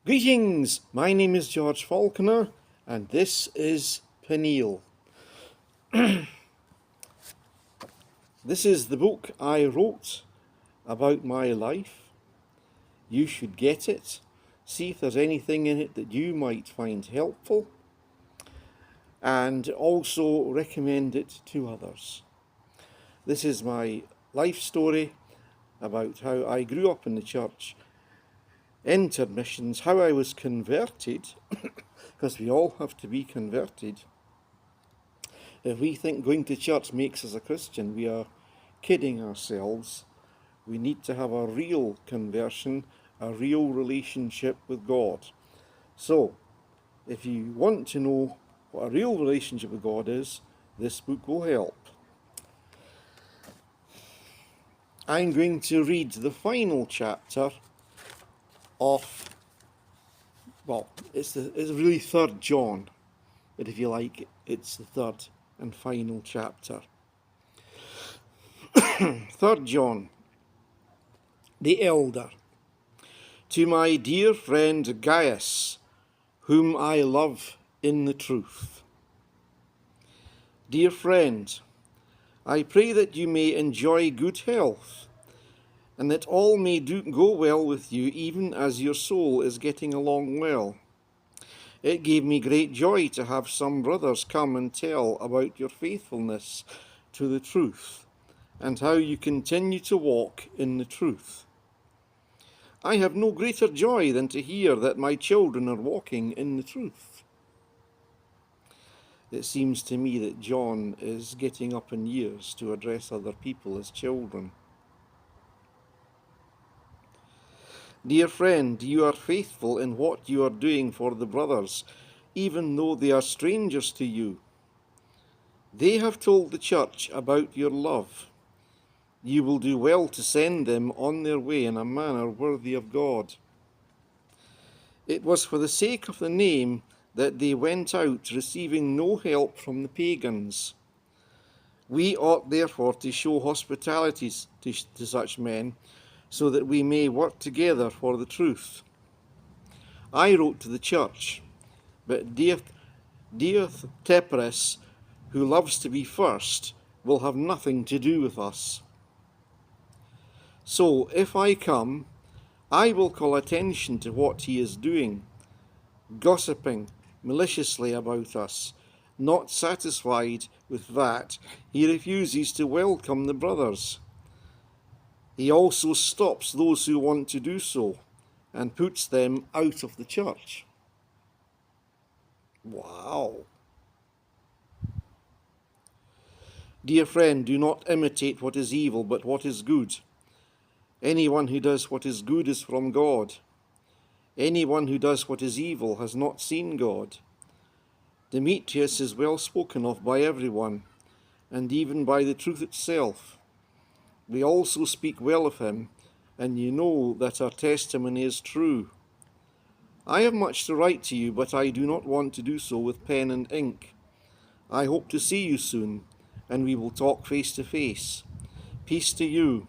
Greetings, my name is George Falconer and this is Peniel. This is the book I wrote about my life. You should get it, see if there's anything in it that you might find helpful, and also recommend it to others. This is my life story about how I grew up in the church, entered missions, how I was converted, because we all have to be converted. If we think going to church makes us a Christian, we are kidding ourselves. We need to have a real conversion, a real relationship with God. So, if you want to know what a real relationship with God is, this book will help. I'm going to read the final chapter of, well, it's really 3rd John, but if you like, it's the 3rd and final chapter. 3rd John, the elder. To my dear friend Gaius, whom I love in the truth. Dear friend, I pray that you may enjoy good health, and that all may go well with you, even as your soul is getting along well. It gave me great joy to have some brothers come and tell about your faithfulness to the truth, and how you continue to walk in the truth. I have no greater joy than to hear that my children are walking in the truth. It seems to me that John is getting up in years to address other people as children. Dear friend, you are faithful in what you are doing for the brothers, even though they are strangers to you. They have told the church about your love. You will do well to send them on their way in a manner worthy of God. It was for the sake of the name that they went out, receiving no help from the pagans. We ought therefore to show hospitality to such men, so that we may work together for the truth. I wrote to the church, but Diotrephes, who loves to be first, will have nothing to do with us. So, if I come, I will call attention to what he is doing, gossiping maliciously about us. Not satisfied with that, he refuses to welcome the brothers. He also stops those who want to do so and puts them out of the church. Wow. Dear friend, do not imitate what is evil, but what is good. Anyone who does what is good is from God. Anyone who does what is evil has not seen God. Demetrius is well spoken of by everyone, and even by the truth itself. We also speak well of him, and you know that our testimony is true. I have much to write to you, but I do not want to do so with pen and ink. I hope to see you soon, and we will talk face to face. Peace to you.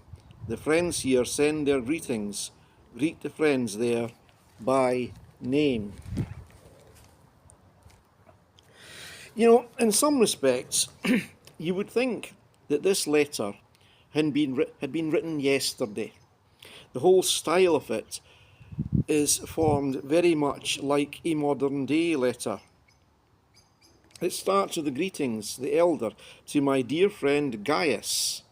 The friends here send their greetings. Greet the friends there by name. You know, in some respects, you would think that this letter had been written yesterday. The whole style of it is formed very much like a modern day letter. It starts with the greetings, the elder, to my dear friend Gaius.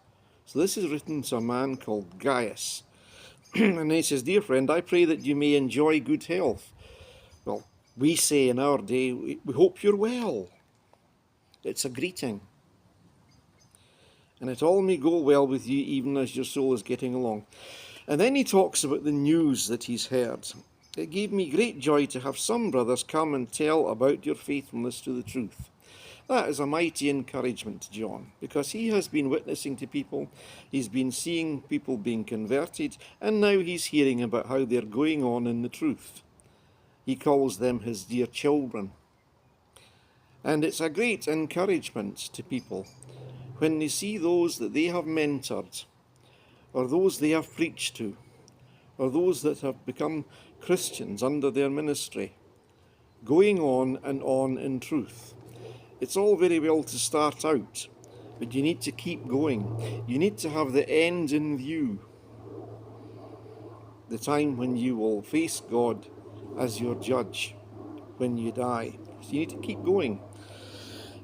So this is written to a man called Gaius. And he says, dear friend, I pray that you may enjoy good health. Well, we say in our day, we hope you're well. It's a greeting. And it all may go well with you, even as your soul is getting along. And then he talks about the news that he's heard. It gave me great joy to have some brothers come and tell about your faithfulness to the truth. That is a mighty encouragement to John, because he has been witnessing to people, he's been seeing people being converted, and now he's hearing about how they're going on in the truth. He calls them his dear children. And it's a great encouragement to people when they see those that they have mentored, or those they have preached to, or those that have become Christians under their ministry, going on and on in truth. It's all very well to start out, but you need to keep going. You need to have the end in view, the time when you will face God as your judge when you die. So you need to keep going.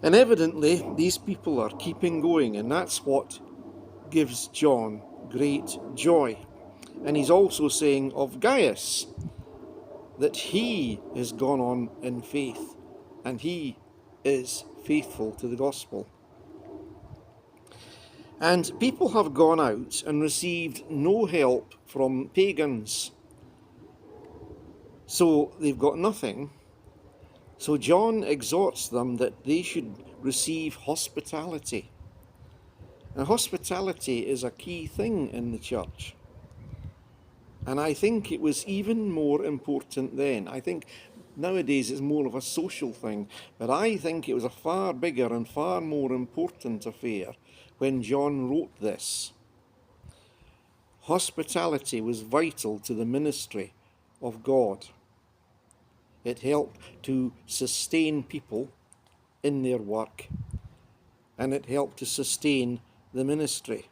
And evidently, these people are keeping going, and that's what gives John great joy. And he's also saying of Gaius that he has gone on in faith, and he is faithful to the gospel. And people have gone out and received no help from pagans. So they've got nothing. So John exhorts them that they should receive hospitality. And hospitality is a key thing in the church. And I think it was even more important then. I think nowadays it's more of a social thing, but I think it was a far bigger and far more important affair when John wrote this. Hospitality was vital to the ministry of God. It helped to sustain people in their work, and it helped to sustain the ministry.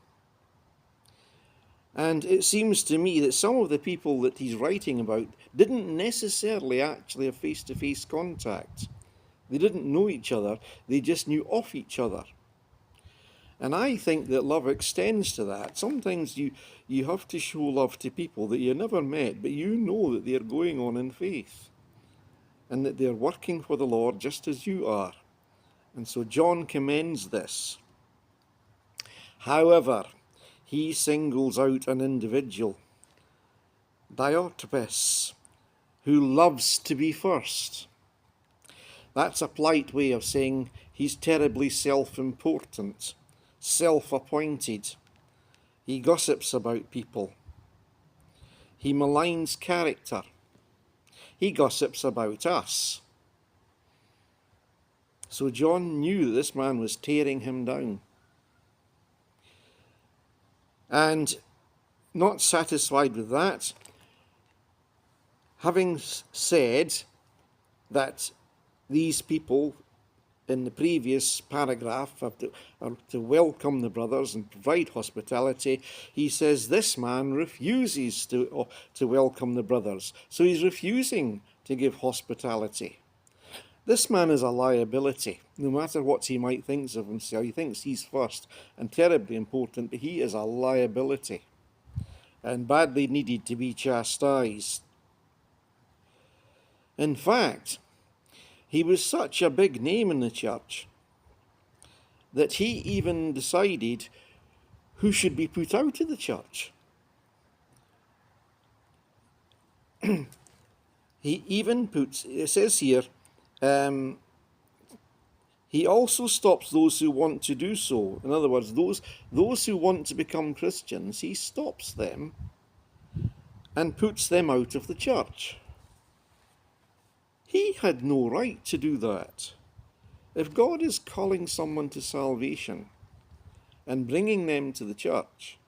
And it seems to me that some of the people that he's writing about didn't necessarily actually have face-to-face contact. They didn't know each other, they just knew of each other. And I think that love extends to that. Sometimes you have to show love to people that you never met, but you know that they're going on in faith, and that they're working for the Lord just as you are. And so John commends this. However, he singles out an individual, Diotrephes, who loves to be first. That's a polite way of saying he's terribly self-important, self-appointed. He gossips about people. He maligns character. He gossips about us. So John knew that this man was tearing him down. And not satisfied with that, having said that these people in the previous paragraph are to welcome the brothers and provide hospitality, he says this man refuses to welcome the brothers. So he's refusing to give hospitality. This man is a liability. No matter what he might think of himself, he thinks he's first and terribly important, but he is a liability and badly needed to be chastised. In fact, he was such a big name in the church that he even decided who should be put out of the church. He even puts, it says here, he also stops those who want to do so. In other words, those who want to become Christians, he stops them and puts them out of the church. He had no right to do that. If God is calling someone to salvation and bringing them to the church,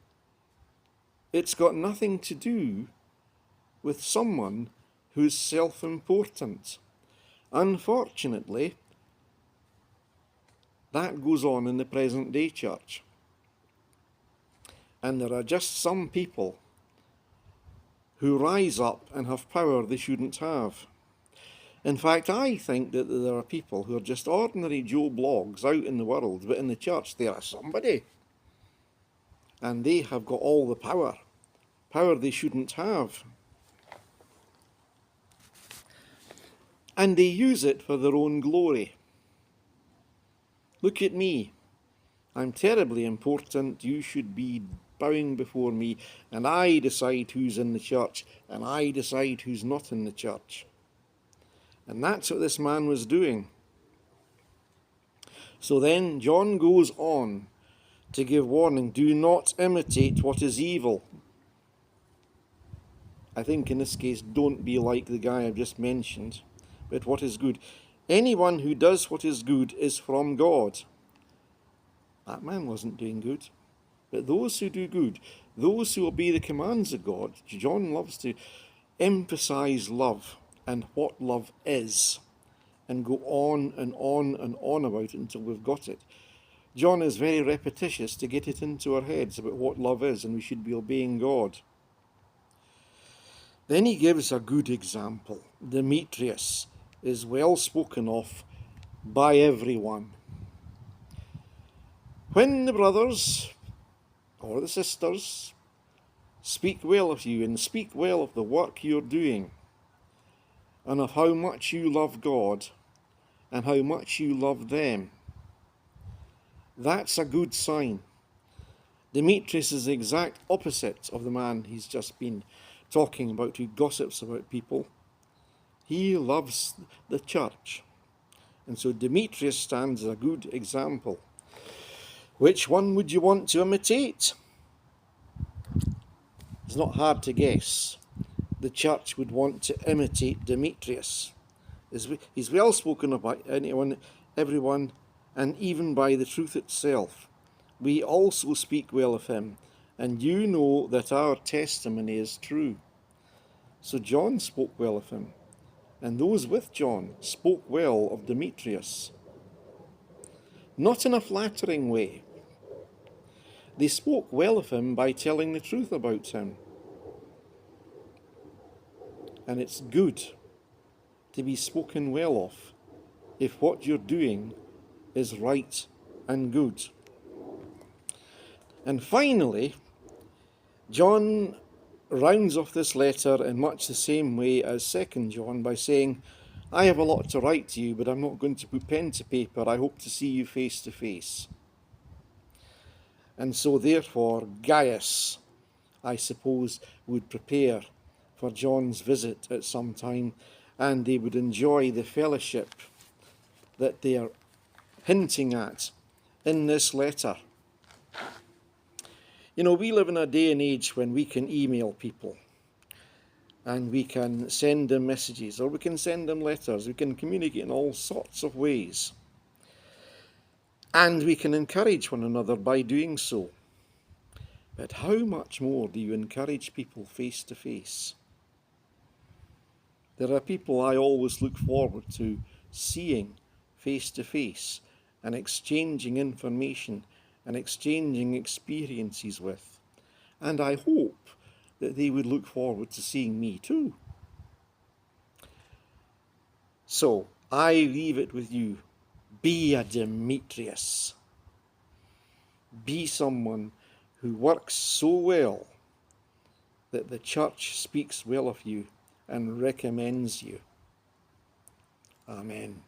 it's got nothing to do with someone who's self-important. Unfortunately, that goes on in the present day church. And there are just some people who rise up and have power they shouldn't have. In fact, I think that there are people who are just ordinary Joe Blogs out in the world, but in the church they are somebody. And they have got all the power they shouldn't have. And they use it for their own glory. Look at me. I'm terribly important. You should be bowing before me, and I decide who's in the church, and I decide who's not in the church. And that's what this man was doing. So then John goes on to give warning. Do not imitate what is evil. I think in this case, don't be like the guy I've just mentioned, but what is good. Anyone who does what is good is from God. That man wasn't doing good. But those who do good, those who obey the commands of God, John loves to emphasize love and what love is, and go on and on and on about it until we've got it. John is very repetitious to get it into our heads about what love is, and we should be obeying God. Then he gives a good example. Demetrius is well spoken of by everyone. When the brothers or the sisters speak well of you and speak well of the work you're doing and of how much you love God and how much you love them, that's a good sign. Demetrius is the exact opposite of the man he's just been talking about who gossips about people. He loves the church. And so Demetrius stands as a good example. Which one would you want to imitate? It's not hard to guess. The church would want to imitate Demetrius. He's well spoken about anyone, everyone, and even by the truth itself. We also speak well of him, and you know that our testimony is true. So John spoke well of him, and those with John spoke well of Demetrius. Not in a flattering way. They spoke well of him by telling the truth about him. And it's good to be spoken well of if what you're doing is right and good. And finally, John rounds off this letter in much the same way as 2 John by saying, I have a lot to write to you, but I'm not going to put pen to paper. I hope to see you face to face. And so therefore Gaius, I suppose, would prepare for John's visit at some time, and they would enjoy the fellowship that they are hinting at in this letter. You know, we live in a day and age when we can email people, and we can send them messages, or we can send them letters. We can communicate in all sorts of ways. And we can encourage one another by doing so. But how much more do you encourage people face to face? There are people I always look forward to seeing face to face and exchanging information and exchanging experiences with. And I hope that they would look forward to seeing me too. So I leave it with you. Be a Demetrius. Be someone who works so well that the church speaks well of you and recommends you. Amen.